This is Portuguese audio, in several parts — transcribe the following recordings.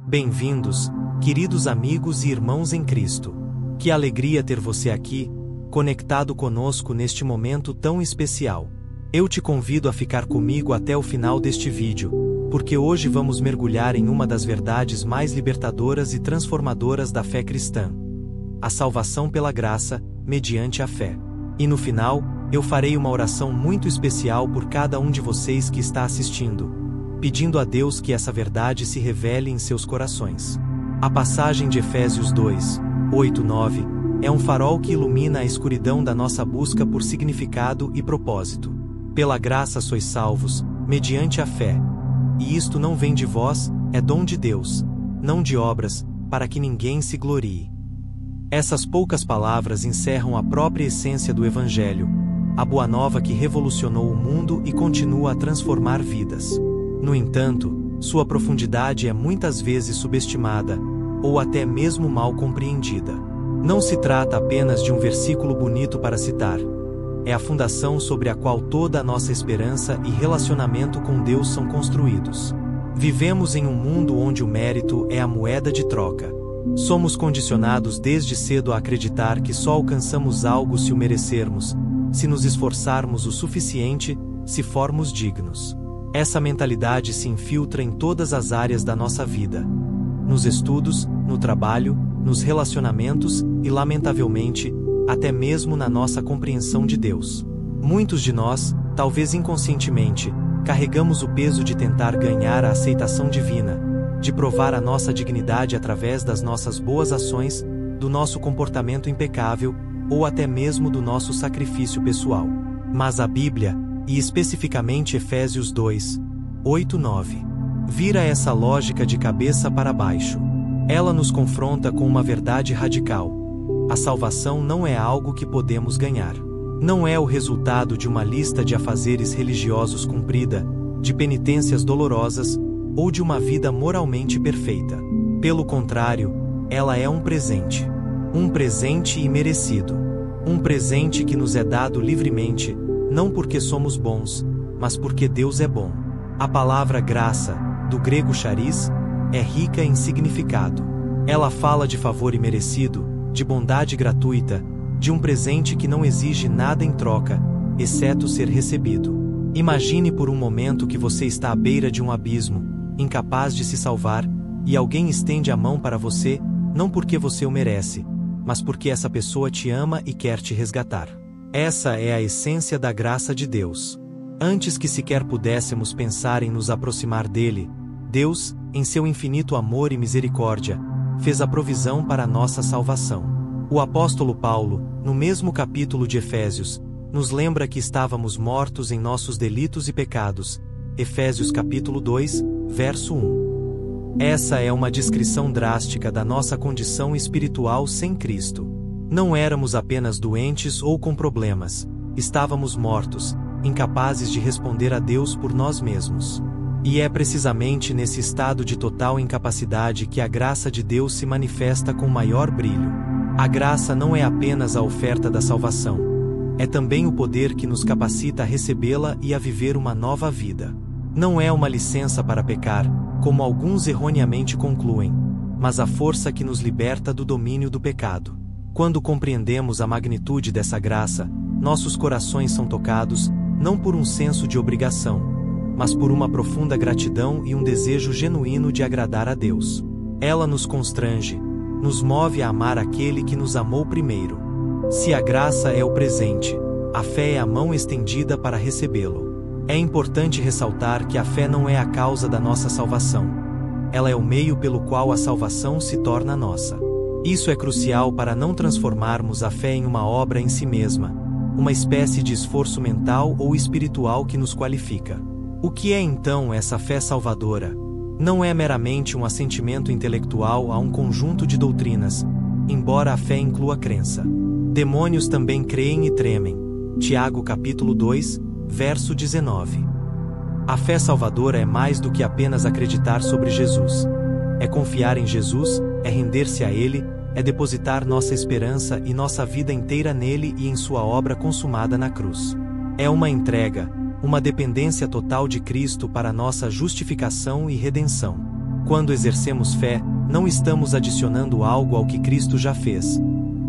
Bem-vindos, queridos amigos e irmãos em Cristo. Que alegria ter você aqui, conectado conosco neste momento tão especial. Eu te convido a ficar comigo até o final deste vídeo, porque hoje vamos mergulhar em uma das verdades mais libertadoras e transformadoras da fé cristã: a salvação pela graça, mediante a fé. E no final, eu farei uma oração muito especial por cada um de vocês que está assistindo, pedindo a Deus que essa verdade se revele em seus corações. A passagem de Efésios 2, 8, 9, é um farol que ilumina a escuridão da nossa busca por significado e propósito. Pela graça sois salvos, mediante a fé. E isto não vem de vós, é dom de Deus, não de obras, para que ninguém se glorie. Essas poucas palavras encerram a própria essência do Evangelho, a boa nova que revolucionou o mundo e continua a transformar vidas. No entanto, sua profundidade é muitas vezes subestimada, ou até mesmo mal compreendida. Não se trata apenas de um versículo bonito para citar. É a fundação sobre a qual toda a nossa esperança e relacionamento com Deus são construídos. Vivemos em um mundo onde o mérito é a moeda de troca. Somos condicionados desde cedo a acreditar que só alcançamos algo se o merecermos, se nos esforçarmos o suficiente, se formos dignos. Essa mentalidade se infiltra em todas as áreas da nossa vida. Nos estudos, no trabalho, nos relacionamentos e, lamentavelmente, até mesmo na nossa compreensão de Deus. Muitos de nós, talvez inconscientemente, carregamos o peso de tentar ganhar a aceitação divina, de provar a nossa dignidade através das nossas boas ações, do nosso comportamento impecável, ou até mesmo do nosso sacrifício pessoal. Mas a Bíblia, e especificamente Efésios 2, 8, 9, vira essa lógica de cabeça para baixo. Ela nos confronta com uma verdade radical: a salvação não é algo que podemos ganhar. Não é o resultado de uma lista de afazeres religiosos cumprida, de penitências dolorosas, ou de uma vida moralmente perfeita. Pelo contrário, ela é um presente. Um presente imerecido. Um presente que nos é dado livremente, não porque somos bons, mas porque Deus é bom. A palavra graça, do grego charis, é rica em significado. Ela fala de favor imerecido, de bondade gratuita, de um presente que não exige nada em troca, exceto ser recebido. Imagine por um momento que você está à beira de um abismo, incapaz de se salvar, e alguém estende a mão para você, não porque você o merece, mas porque essa pessoa te ama e quer te resgatar. Essa é a essência da graça de Deus. Antes que sequer pudéssemos pensar em nos aproximar dele, Deus, em seu infinito amor e misericórdia, fez a provisão para a nossa salvação. O apóstolo Paulo, no mesmo capítulo de Efésios, nos lembra que estávamos mortos em nossos delitos e pecados. Efésios capítulo 2, verso 1. Essa é uma descrição drástica da nossa condição espiritual sem Cristo. Não éramos apenas doentes ou com problemas, estávamos mortos, incapazes de responder a Deus por nós mesmos. E é precisamente nesse estado de total incapacidade que a graça de Deus se manifesta com maior brilho. A graça não é apenas a oferta da salvação. É também o poder que nos capacita a recebê-la e a viver uma nova vida. Não é uma licença para pecar, como alguns erroneamente concluem, mas a força que nos liberta do domínio do pecado. Quando compreendemos a magnitude dessa graça, nossos corações são tocados, não por um senso de obrigação, mas por uma profunda gratidão e um desejo genuíno de agradar a Deus. Ela nos constrange, nos move a amar aquele que nos amou primeiro. Se a graça é o presente, a fé é a mão estendida para recebê-lo. É importante ressaltar que a fé não é a causa da nossa salvação. Ela é o meio pelo qual a salvação se torna nossa. Isso é crucial para não transformarmos a fé em uma obra em si mesma, uma espécie de esforço mental ou espiritual que nos qualifica. O que é então essa fé salvadora? Não é meramente um assentimento intelectual a um conjunto de doutrinas, embora a fé inclua crença. Demônios também creem e tremem. Tiago capítulo 2, verso 19. A fé salvadora é mais do que apenas acreditar sobre Jesus. É confiar em Jesus, é render-se a Ele, é depositar nossa esperança e nossa vida inteira nele e em sua obra consumada na cruz. É uma entrega, uma dependência total de Cristo para nossa justificação e redenção. Quando exercemos fé, não estamos adicionando algo ao que Cristo já fez.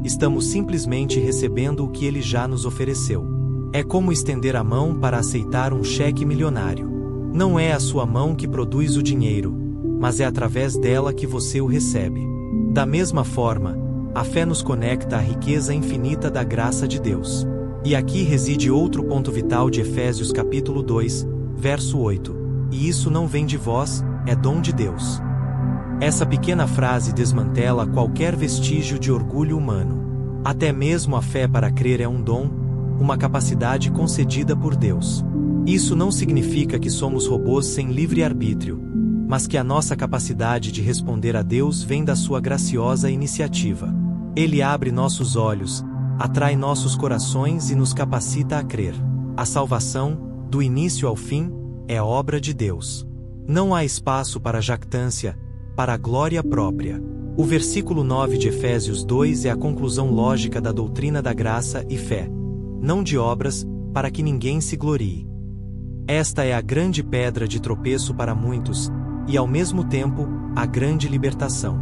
Estamos simplesmente recebendo o que Ele já nos ofereceu. É como estender a mão para aceitar um cheque milionário. Não é a sua mão que produz o dinheiro, mas é através dela que você o recebe. Da mesma forma, a fé nos conecta à riqueza infinita da graça de Deus. E aqui reside outro ponto vital de Efésios capítulo 2, verso 8. E isso não vem de vós, é dom de Deus. Essa pequena frase desmantela qualquer vestígio de orgulho humano. Até mesmo a fé para crer é um dom, uma capacidade concedida por Deus. Isso não significa que somos robôs sem livre-arbítrio, mas que a nossa capacidade de responder a Deus vem da sua graciosa iniciativa. Ele abre nossos olhos, atrai nossos corações e nos capacita a crer. A salvação, do início ao fim, é obra de Deus. Não há espaço para jactância, para a glória própria. O versículo 9 de Efésios 2 é a conclusão lógica da doutrina da graça e fé. Não de obras, para que ninguém se glorie. Esta é a grande pedra de tropeço para muitos, e ao mesmo tempo, a grande libertação.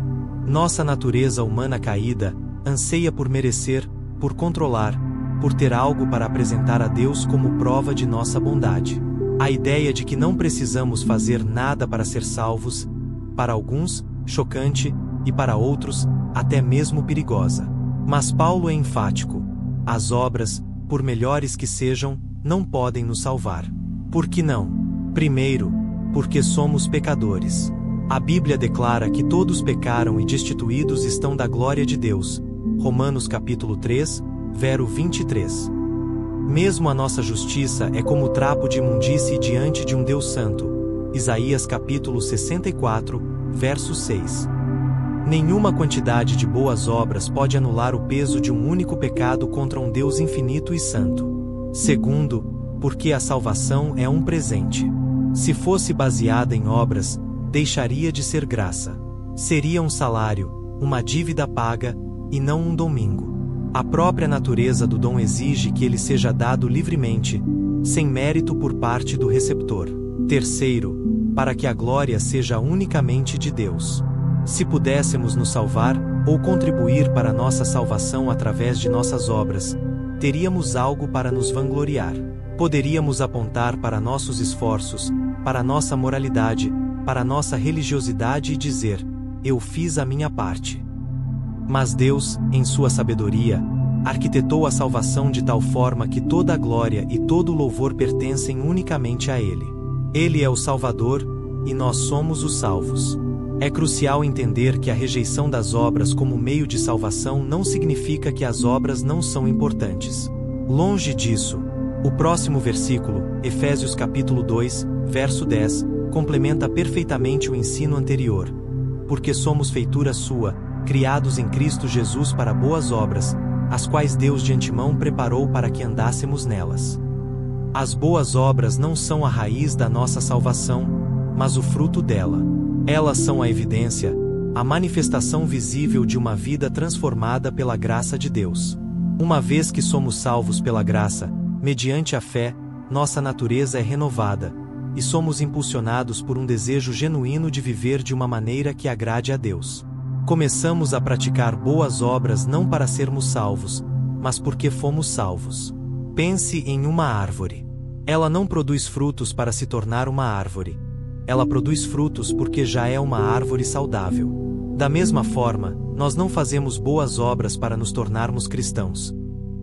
Nossa natureza humana caída anseia por merecer, por controlar, por ter algo para apresentar a Deus como prova de nossa bondade. A ideia de que não precisamos fazer nada para ser salvos, para alguns, chocante, e para outros, até mesmo perigosa. Mas Paulo é enfático: as obras, por melhores que sejam, não podem nos salvar. Por que não? Primeiro, porque somos pecadores. A Bíblia declara que todos pecaram e destituídos estão da glória de Deus. Romanos capítulo 3, verso 23. Mesmo a nossa justiça é como trapo de imundície diante de um Deus santo. Isaías capítulo 64, verso 6. Nenhuma quantidade de boas obras pode anular o peso de um único pecado contra um Deus infinito e santo. Segundo, porque a salvação é um presente. Se fosse baseada em obras, deixaria de ser graça. Seria um salário, uma dívida paga, e não um domingo. A própria natureza do dom exige que ele seja dado livremente, sem mérito por parte do receptor. Terceiro, para que a glória seja unicamente de Deus. Se pudéssemos nos salvar, ou contribuir para nossa salvação através de nossas obras, teríamos algo para nos vangloriar. Poderíamos apontar para nossos esforços, para nossa moralidade, para nossa religiosidade e dizer: eu fiz a minha parte. Mas Deus, em sua sabedoria, arquitetou a salvação de tal forma que toda a glória e todo o louvor pertencem unicamente a Ele. Ele é o Salvador, e nós somos os salvos. É crucial entender que a rejeição das obras como meio de salvação não significa que as obras não são importantes. Longe disso. O próximo versículo, Efésios capítulo 2, verso 10, complementa perfeitamente o ensino anterior. Porque somos feitura sua, criados em Cristo Jesus para boas obras, as quais Deus de antemão preparou para que andássemos nelas. As boas obras não são a raiz da nossa salvação, mas o fruto dela. Elas são a evidência, a manifestação visível de uma vida transformada pela graça de Deus. Uma vez que somos salvos pela graça, mediante a fé, nossa natureza é renovada, e somos impulsionados por um desejo genuíno de viver de uma maneira que agrade a Deus. Começamos a praticar boas obras não para sermos salvos, mas porque fomos salvos. Pense em uma árvore. Ela não produz frutos para se tornar uma árvore. Ela produz frutos porque já é uma árvore saudável. Da mesma forma, nós não fazemos boas obras para nos tornarmos cristãos.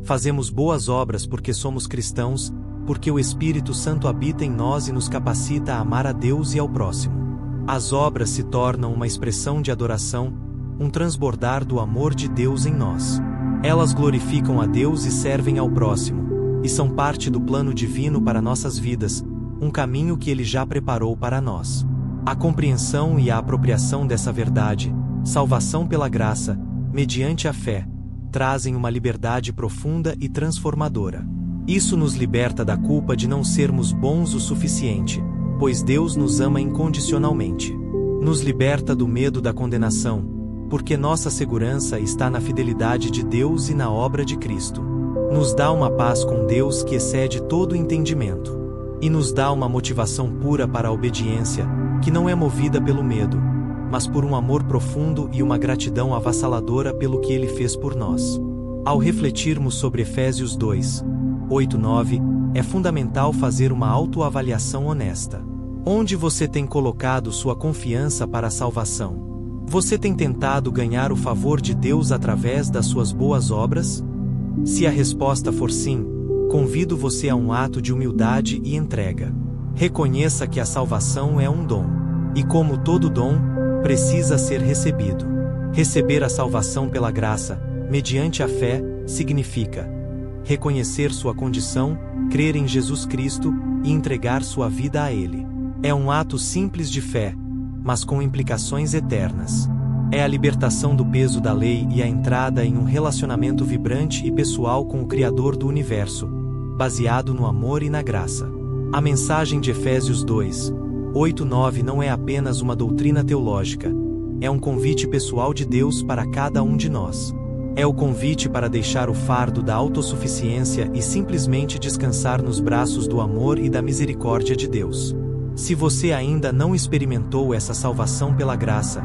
Fazemos boas obras porque somos cristãos, porque o Espírito Santo habita em nós e nos capacita a amar a Deus e ao próximo. As obras se tornam uma expressão de adoração, um transbordar do amor de Deus em nós. Elas glorificam a Deus e servem ao próximo, e são parte do plano divino para nossas vidas, um caminho que Ele já preparou para nós. A compreensão e a apropriação dessa verdade, salvação pela graça, mediante a fé, trazem uma liberdade profunda e transformadora. Isso nos liberta da culpa de não sermos bons o suficiente, pois Deus nos ama incondicionalmente. Nos liberta do medo da condenação, porque nossa segurança está na fidelidade de Deus e na obra de Cristo. Nos dá uma paz com Deus que excede todo entendimento. E nos dá uma motivação pura para a obediência, que não é movida pelo medo, mas por um amor profundo e uma gratidão avassaladora pelo que ele fez por nós. Ao refletirmos sobre Efésios 2, 8, 9, é fundamental fazer uma autoavaliação honesta. Onde você tem colocado sua confiança para a salvação? Você tem tentado ganhar o favor de Deus através das suas boas obras? Se a resposta for sim, convido você a um ato de humildade e entrega. Reconheça que a salvação é um dom, e como todo dom, precisa ser recebido. Receber a salvação pela graça, mediante a fé, significa reconhecer sua condição, crer em Jesus Cristo e entregar sua vida a Ele. É um ato simples de fé, mas com implicações eternas. É a libertação do peso da lei e a entrada em um relacionamento vibrante e pessoal com o Criador do Universo, baseado no amor e na graça. A mensagem de Efésios 2, 8, 9 não é apenas uma doutrina teológica, é um convite pessoal de Deus para cada um de nós. É o convite para deixar o fardo da autossuficiência e simplesmente descansar nos braços do amor e da misericórdia de Deus. Se você ainda não experimentou essa salvação pela graça,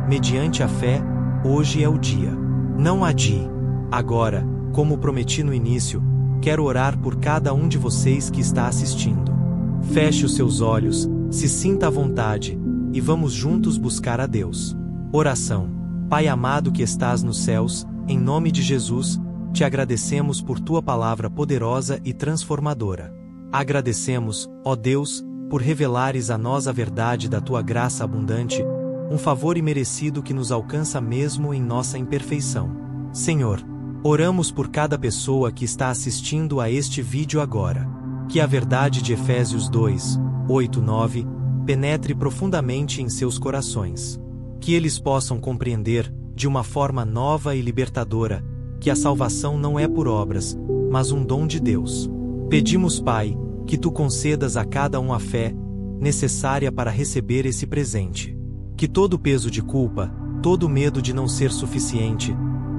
mediante a fé, hoje é o dia. Não adie. Agora, como prometi no início, quero orar por cada um de vocês que está assistindo. Feche os seus olhos, se sinta à vontade, e vamos juntos buscar a Deus. Oração. Pai amado que estás nos céus, em nome de Jesus, te agradecemos por tua palavra poderosa e transformadora. Agradecemos, ó Deus, por revelares a nós a verdade da tua graça abundante, um favor imerecido que nos alcança mesmo em nossa imperfeição. Senhor, oramos por cada pessoa que está assistindo a este vídeo agora. Que a verdade de Efésios 2, 8, 9, penetre profundamente em seus corações. Que eles possam compreender, de uma forma nova e libertadora, que a salvação não é por obras, mas um dom de Deus. Pedimos, Pai, que tu concedas a cada um a fé necessária para receber esse presente. Que todo o peso de culpa, todo o medo de não ser suficiente,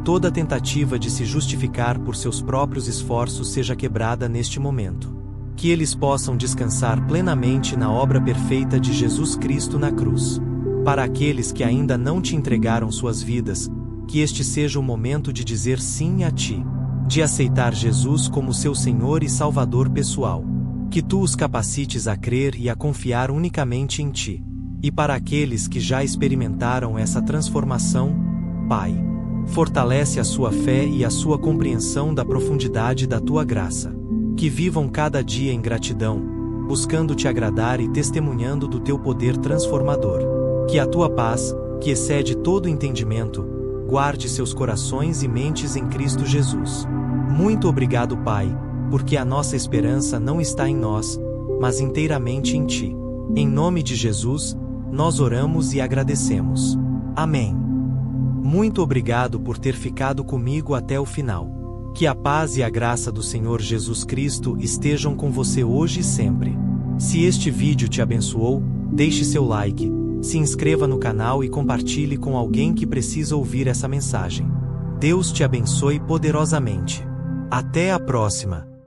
toda tentativa de se justificar por seus próprios esforços seja quebrada neste momento. Que eles possam descansar plenamente na obra perfeita de Jesus Cristo na cruz. Para aqueles que ainda não te entregaram suas vidas, que este seja o momento de dizer sim a ti, de aceitar Jesus como seu Senhor e Salvador pessoal. Que tu os capacites a crer e a confiar unicamente em ti. E para aqueles que já experimentaram essa transformação, Pai, fortalece a sua fé e a sua compreensão da profundidade da tua graça. Que vivam cada dia em gratidão, buscando te agradar e testemunhando do teu poder transformador. Que a tua paz, que excede todo entendimento, guarde seus corações e mentes em Cristo Jesus. Muito obrigado, Pai, porque a nossa esperança não está em nós, mas inteiramente em ti. Em nome de Jesus, nós oramos e agradecemos. Amém. Muito obrigado por ter ficado comigo até o final. Que a paz e a graça do Senhor Jesus Cristo estejam com você hoje e sempre. Se este vídeo te abençoou, deixe seu like, se inscreva no canal e compartilhe com alguém que precisa ouvir essa mensagem. Deus te abençoe poderosamente. Até a próxima!